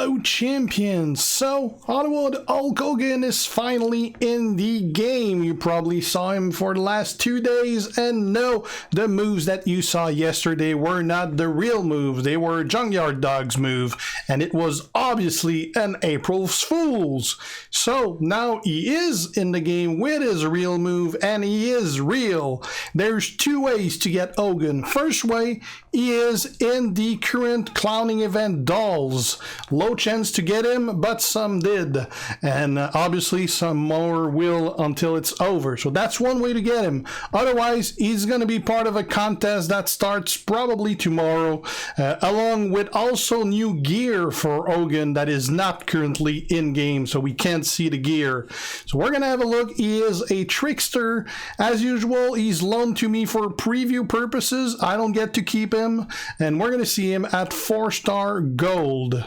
Hello champions! So, Hollywood Hulk Hogan is finally in the game. You probably saw him for the last 2 days, and no, the moves that you saw yesterday were not the real moves. They were Junkyard Dog's move, and it was obviously an April Fool's. So, now he is in the game with his real move, and he is real. There's 2 ways to get Hogan. First way, he is in the current clowning event Dolls. Low chance to get him, but some did, and obviously some more will until it's over. So that's one way to get him. Otherwise, he's going to be part of a contest that starts probably tomorrow, along with also new gear for Hogan that is not currently in game, so we can't see the gear. So we're going to have a look. He is a trickster. As usual, he's loaned to me for preview purposes. I don't get to keep him, and we're going to see him at 4-star gold.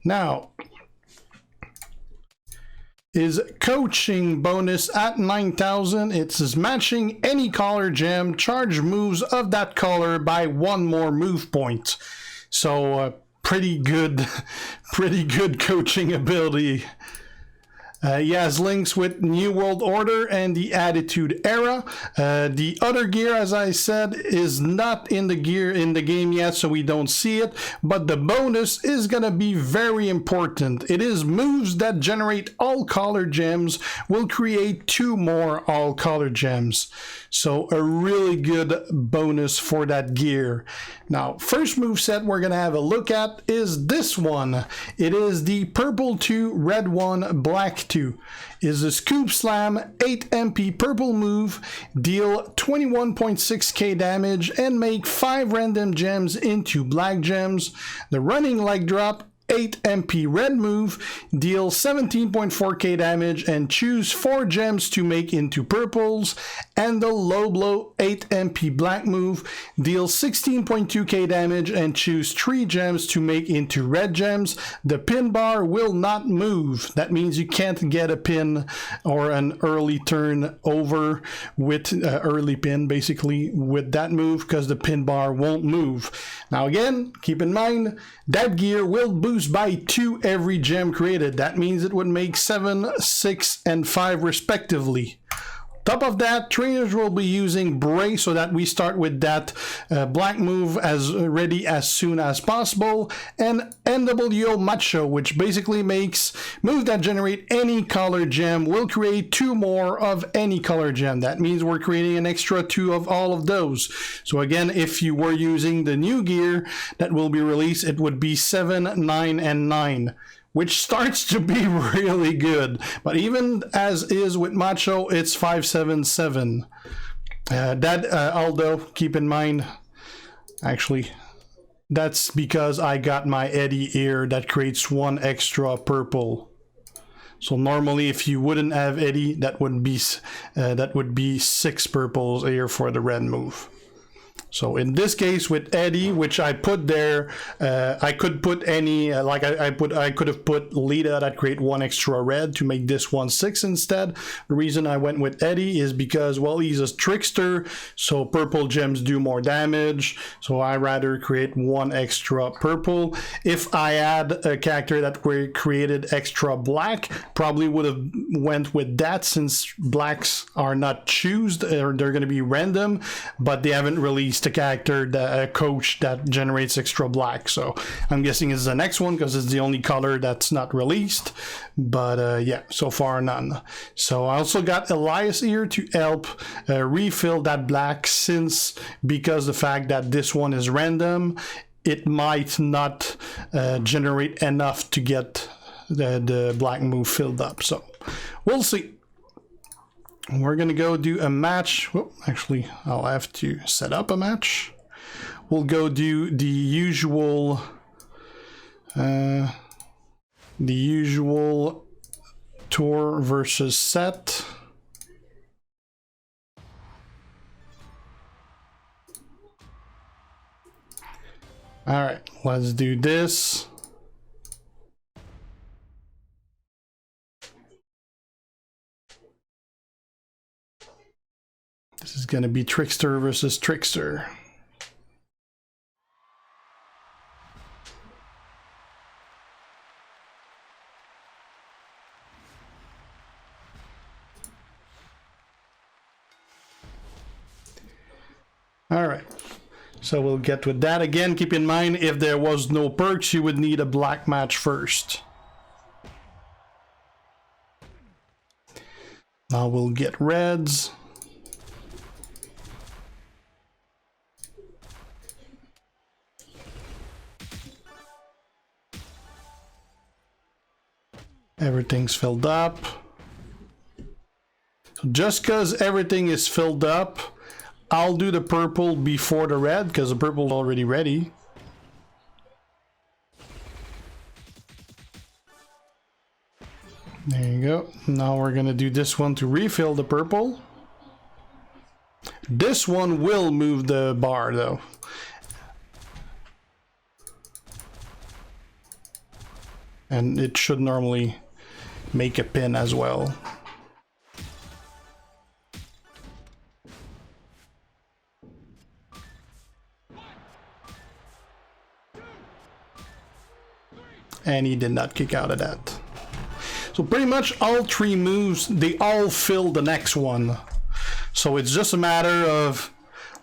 Now, his coaching bonus at 9,000. It's his matching any color gem, charge moves of that color by 1 more move point. So pretty good coaching ability. He has links with New World Order and the Attitude Era. The other gear, as I said, is not in the game yet, so we don't see it. But the bonus is gonna be very important. It is moves that generate all color gems will create 2 more all color gems. So a really good bonus for that gear. Now, first move set we're gonna have a look at is this one. It is the purple 2, red 1, black 2. Is a scoop slam 8 MP purple move, deal 21.6k damage and make 5 random gems into black gems. The running leg drop 8 MP red move, deal 17.4k damage and choose 4 gems to make into purples, and the low blow 8 MP black move, deal 16.2k damage and choose 3 gems to make into red gems. The pin bar will not move. That means you can't get a pin or an early turn over with early pin basically with that move because the pin bar won't move. Now again, keep in mind that gear will boost by 2 every gem created. That means it would make 7, 6, and 5 respectively. Top of that, trainers will be using Bray so that we start with that black move as ready as soon as possible, and NWO Macho, which basically makes moves that generate any color gem will create 2 more of any color gem. That means we're creating an extra 2 of all of those. So again, if you were using the new gear that will be released, it would be 7, 9, and 9. Which starts to be really good. But even as is with Macho, it's 577. Although, keep in mind, actually, that's because I got my Eddie here that creates 1 extra purple. So normally, if you wouldn't have Eddie, that would be 6 purples here for the red move. So in this case with Eddie, which I put there, I could put any, like I could have put Lita that create 1 extra red to make this one 6 instead. The reason I went with Eddie is because, well, he's a trickster, so purple gems do more damage. So I rather create 1 extra purple. If I had a character that created extra black, probably would have went with that since blacks are not chosen, or they're going to be random, but they haven't released a character, a coach that generates extra black, so I'm guessing it's the next one because it's the only color that's not released. But yeah, so far none. So I also got Elias here to help refill that black, because the fact that this one is random, it might not generate enough to get the black move filled up. So we'll see. We're gonna go do a match. Well, actually, I'll have to set up a match. We'll go do the usual tour versus set. All right, let's do this. This is going to be Trickster versus Trickster. All right. So we'll get with that again. Keep in mind, if there was no perks, you would need a black match first. Now we'll get reds. Everything's filled up. So just because everything is filled up, I'll do the purple before the red, because the purple is already ready. There you go. Now we're gonna do this one to refill the purple. This one will move the bar though. And it should normally make a pin as well. And he did not kick out of that. So pretty much all three moves, they all fill the next one. So it's just a matter of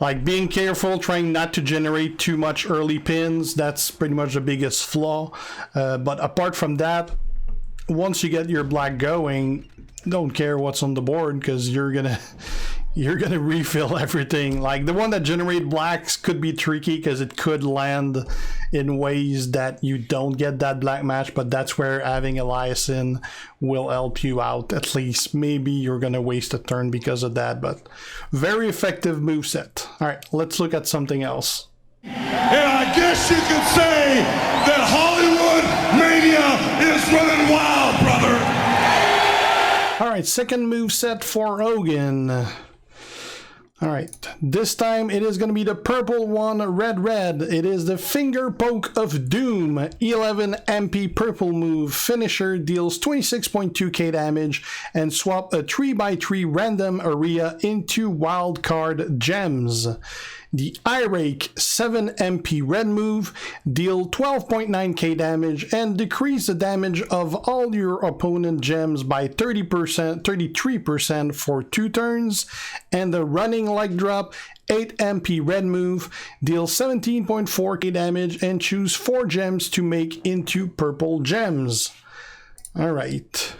like being careful, trying not to generate too much early pins. That's pretty much the biggest flaw. But apart from that, once you get your black going, don't care what's on the board, because you're gonna refill everything. Like the one that generate blacks could be tricky because it could land in ways that you don't get that black match, but that's where having a liaison will help you out. At least maybe you're gonna waste a turn because of that, but very effective moveset. All right, let's look at something else. And I guess you could say that Hollywood Mania is running wild, brother. All right, second moveset for Hogan. All right, this time it is going to be the purple one, red. It is the Finger Poke of Doom, 11 MP purple move. Finisher deals 26.2k damage and swap a 3x3 random area into wildcard gems. The Eye Rake, 7 MP red move, deal 12.9k damage and decrease the damage of all your opponent gems by 33% for 2 turns. And the Running Leg Drop, 8 MP red move, deals 17.4k damage and choose 4 gems to make into purple gems. Alright.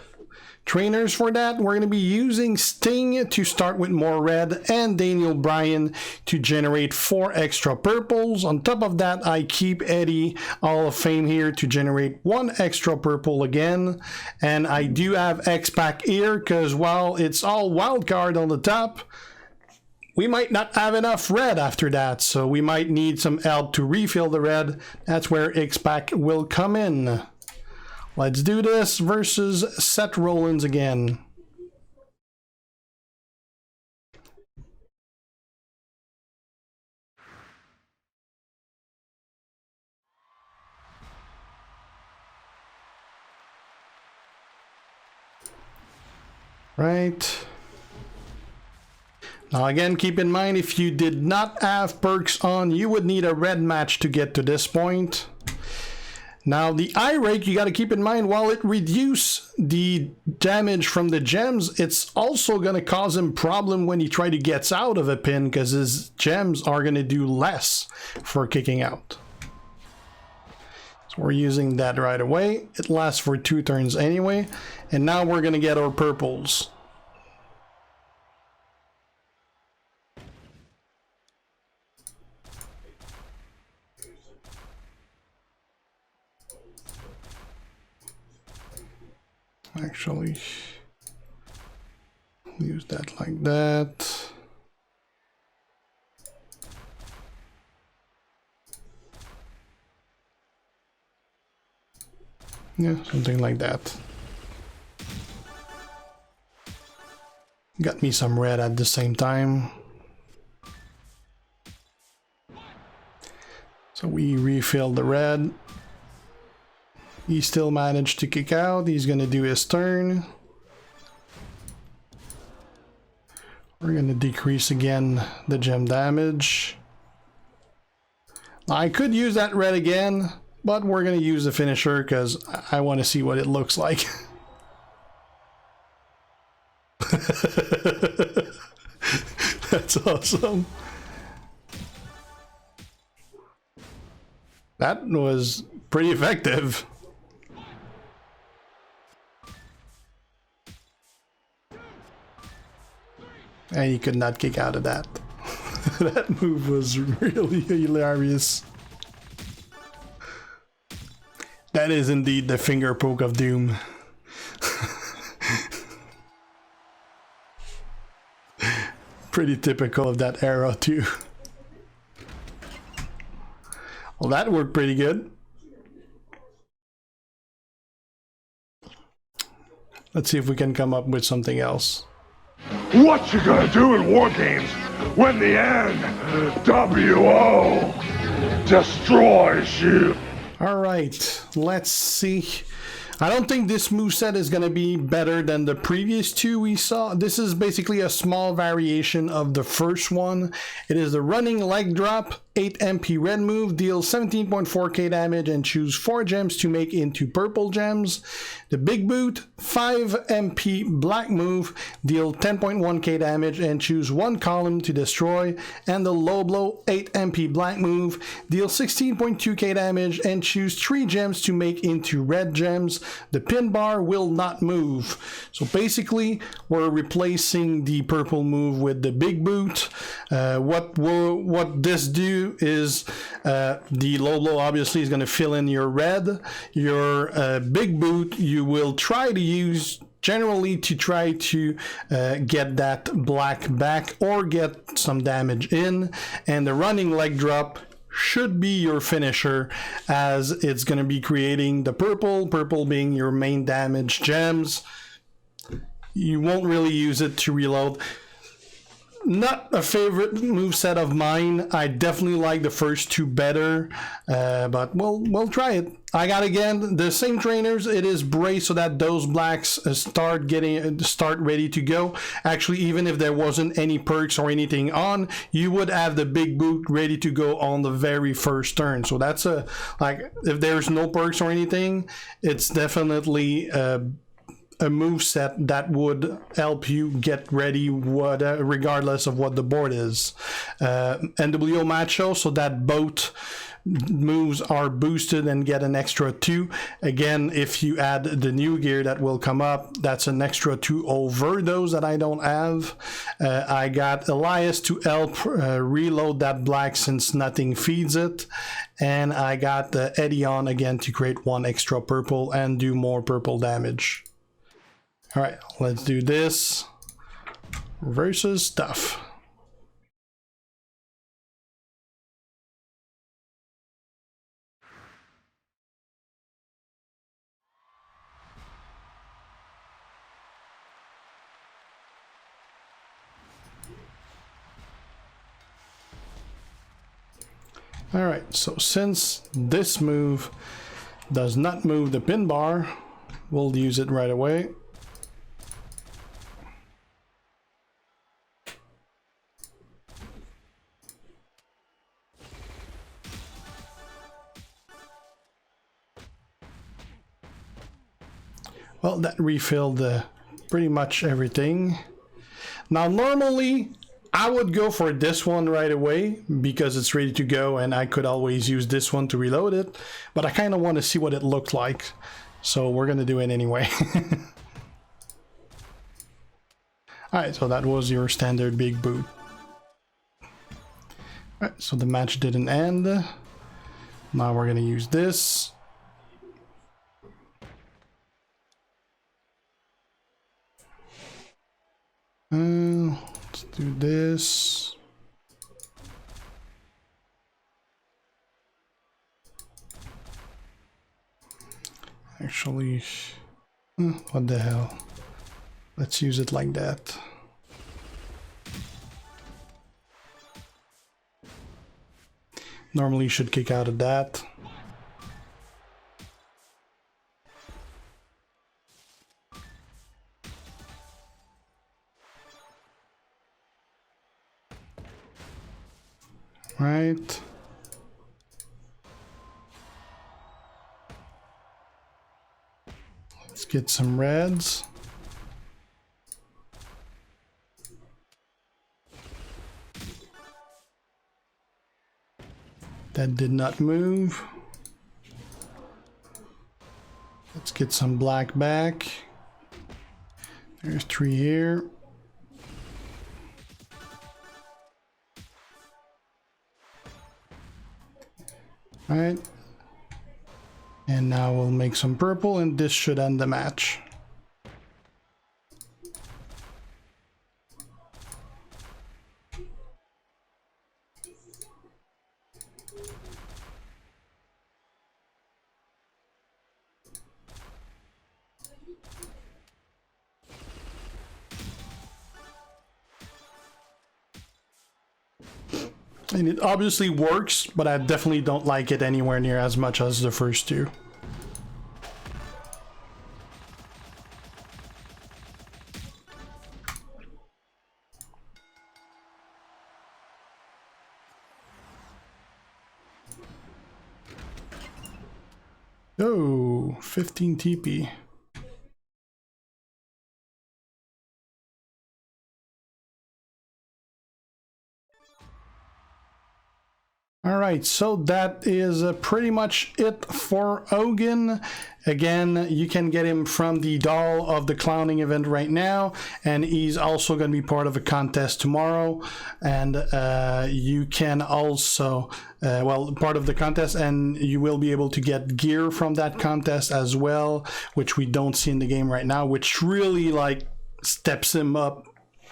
Trainers for that, we're going to be using Sting to start with more red and Daniel Bryan to generate 4 extra purples. On top of that, I keep Eddie Hall of Fame here to generate 1 extra purple again. And I do have X-Pac here because while it's all wild card on the top, we might not have enough red after that. So we might need some help to refill the red. That's where X-Pac will come in. Let's do this versus Seth Rollins again. Right. Now again, keep in mind, if you did not have perks on, you would need a red match to get to this point. Now, the Eye Rake, you got to keep in mind, while it reduces the damage from the gems, it's also going to cause him problem when he tries to get out of a pin, because his gems are going to do less for kicking out. So we're using that right away. It lasts for 2 turns anyway. And now we're going to get our purples. Actually, use that like that. Yeah, something like that. Got me some red at the same time. So we refill the red. He still managed to kick out. He's going to do his turn. We're going to decrease again the gem damage. Now, I could use that red again, but we're going to use the finisher because I want to see what it looks like. That's awesome. That was pretty effective. And you could not kick out of that. That move was really hilarious. That is indeed the finger poke of doom. Pretty typical of that era too. Well, that worked pretty good. Let's see if we can come up with something else. What you gonna do in war games when the NWO destroys you? Alright, let's see. I don't think this moveset is going to be better than the previous two we saw. This is basically a small variation of the first one. It is the running leg drop, 8 MP red move, deals 17.4k damage and choose 4 gems to make into purple gems. The big boot, 5 MP black move, deal 10.1k damage and choose 1 column to destroy. And the low blow, 8 MP black move, deal 16.2k damage and choose 3 gems to make into red gems. The pin bar will not move. So basically, we're replacing the purple move with the big boot. What this do is the low blow obviously is going to fill in your red. Your big boot you will try to use generally to try to get that black back or get some damage in. And the running leg drop should be your finisher, as it's going to be creating the purple being your main damage gems. You won't really use it to reload. Not a favorite moveset of mine. I definitely like the first two better, but we'll try it. I got, again, the same trainers. It is brace so that those blacks start ready to go. Actually, even if there wasn't any perks or anything on, you would have the big boot ready to go on the very first turn. So that's like, if there's no perks or anything, it's definitely a move set that would help you get ready regardless of what the board is. NWO Macho, so that both moves are boosted and get an extra 2. Again, if you add the new gear that will come up, that's an extra 2 over those that I don't have. I got Elias to help reload that black since nothing feeds it. And I got Eddie on again to create 1 extra purple and do more purple damage. All right, let's do this versus stuff. All right, so since this move does not move the pin bar, we'll use it right away. Well, that refilled pretty much everything. Now, normally, I would go for this one right away because it's ready to go and I could always use this one to reload it. But I kind of want to see what it looked like. So we're going to do it anyway. Alright, so that was your standard big boot. Alright, so the match didn't end. Now we're going to use this. Let's do this. Actually, what the hell? Let's use it like that. Normally you should kick out of that. Right. Let's get some reds. That did not move. Let's get some black back. There's 3 here. All right. And now we'll make some purple, and this should end the match. And it obviously works, but I definitely don't like it anywhere near as much as the first two. Oh, 15 TP. Alright, so that is pretty much it for Hogan. Again, you can get him from the Doll of the Clowning event right now, and he's also going to be part of a contest tomorrow. And you can also, well, part of the contest, and you will be able to get gear from that contest as well, which we don't see in the game right now, which really like steps him up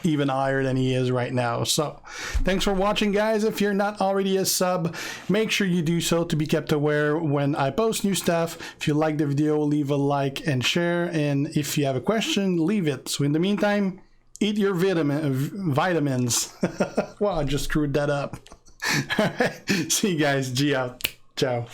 even higher than he is right now. So thanks for watching, guys. If you're not already a sub, make sure you do so to be kept aware when I post new stuff. If you like the video, leave a like and share, and if you have a question, leave it. So in the meantime, eat your vitamins. Wow, I just screwed that up. All right, see you guys. G out. Ciao.